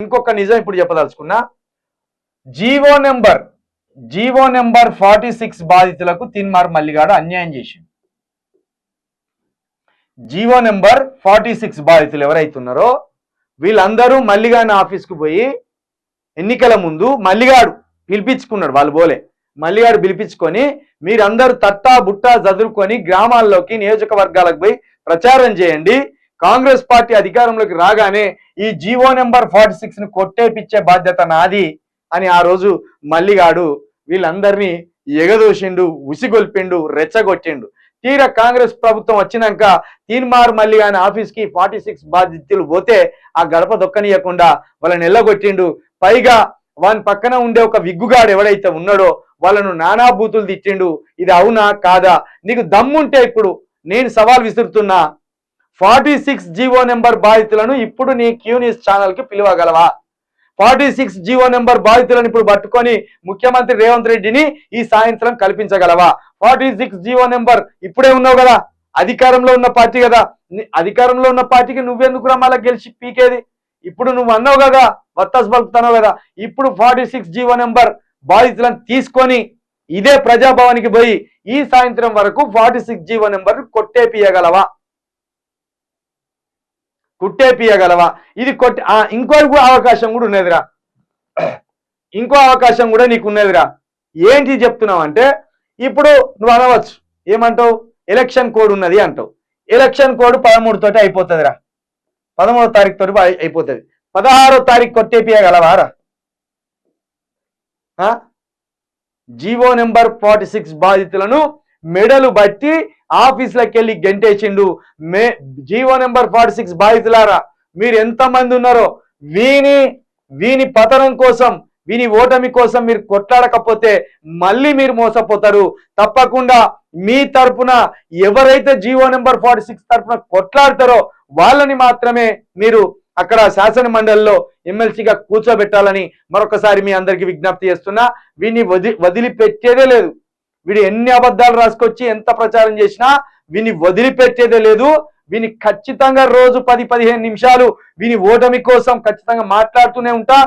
ఇంకొక నిజం ఇప్పుడు చెప్పదలుచుకున్నా. జీవో నెంబర్ 46 బాధితులకు తిన్మార్ మల్లిగాడు అన్యాయం చేసిండు. జీవో నెంబర్ 46 బాధితులు ఎవరైతున్నారో వీళ్ళందరూ మల్లిగాని ఆఫీస్కు పోయి ఎన్నికల ముందు మల్లిగాడు పిలిపించుకున్నాడు. వాళ్ళు పోలే, మల్లిగాడు పిలిపించుకొని మీరందరూ తట్టా బుట్టా చదువుకొని గ్రామాల్లోకి నియోజకవర్గాలకు పోయి ప్రచారం చేయండి, కాంగ్రెస్ పార్టీ అధికారంలోకి రాగానే ఈ జీవో నెంబర్ 46 ను కొట్టేపిచ్చే బాధ్యత నాది అని ఆ రోజు మల్లిగాడు వీళ్ళందరినీ ఎగదోసిండు, ఉసిగొల్పిండు, రెచ్చగొట్టిండు. తీరా కాంగ్రెస్ ప్రభుత్వం వచ్చినాక తీన్మార్ మల్లిగాని ఆఫీస్కి 46 బాధితులు పోతే ఆ గడప దొక్కనీయకుండా వాళ్ళని ఎల్లగొట్టిండు. పైగా వాని పక్కన ఉండే ఒక విగ్గుగాడు ఎవడైతే ఉన్నాడో వాళ్ళను నానా బూతులు తిట్టిండు. ఇది అవునా కాదా? నీకు దమ్ముంటే ఇప్పుడు నేను సవాల్ విసురుతున్నా, 46 జీవో నెంబర్ బాధితులను ఇప్పుడు నీ క్యూ న్యూస్ ఛానల్కి పిలవగలవా? 46 జీవో నెంబర్ బాధితులను ఇప్పుడు పట్టుకొని ముఖ్యమంత్రి రేవంత్ రెడ్డిని ఈ సాయంత్రం కల్పించగలవా? 46 జీవో నెంబర్ ఇప్పుడే ఉన్నావు కదా, అధికారంలో ఉన్న పార్టీ కదా, అధికారంలో ఉన్న పార్టీకి నువ్వెందుకురా మళ్ళీ గెలిచి పీకేది? ఇప్పుడు నువ్వు అన్నావు కదా, వత్తాసు పలుకుతున్నావు కదా, ఇప్పుడు 46 జీవో నెంబర్ బాధితులను తీసుకొని ఇదే ప్రజాభవన్కి పోయి ఈ సాయంత్రం వరకు 46 జీవో నెంబర్ కొట్టేపియగలవా? ఇది కొట్టి ఇంకో అవకాశం కూడా ఉన్నదిరా, ఇంకో అవకాశం కూడా నీకు ఉన్నదిరా. ఏంటి చెప్తున్నావు అంటే, ఇప్పుడు నువ్వు అనవచ్చు, ఏమంటావు, ఎలక్షన్ కోడ్ ఉన్నది అంటావు. ఎలక్షన్ కోడ్ 13 తోటి అయిపోతుందిరా, 13వ తారీఖు తోటి అయిపోతుంది. 16వ తారీఖు కొట్టేపియగలవారా? జీవో నెంబర్ 46 బాధితులను మెడలు బట్టి ఆఫీసులకు వెళ్ళి గెంటేసిండు. జీవో నెంబర్ 46 బాధితులారా, మీరు ఎంతమంది ఉన్నారో వీని పతనం కోసం, వీని ఓటమి కోసం మీరు కొట్లాడకపోతే మళ్ళీ మీరు మోసపోతారు. తప్పకుండా మీ తరపున ఎవరైతే జీవో నెంబర్ 46 తరపున కొట్లాడతారో వాళ్ళని మాత్రమే మీరు అక్కడ శాసన మండలిలో ఎమ్మెల్సీగా కూర్చోబెట్టాలని మరొకసారి మీ అందరికీ విజ్ఞప్తి చేస్తున్నా. వీడిని వదిలిపెట్టేదే లేదు. వీడు ఎన్ని అబద్ధాలు రాసుకొచ్చి ఎంత ప్రచారం చేసినా వీని వదిలిపెట్టేదే లేదు. వీని ఖచ్చితంగా రోజు 10-15 నిమిషాలు వీని ఓటమి కోసం ఖచ్చితంగా మాట్లాడుతూనే ఉంటా.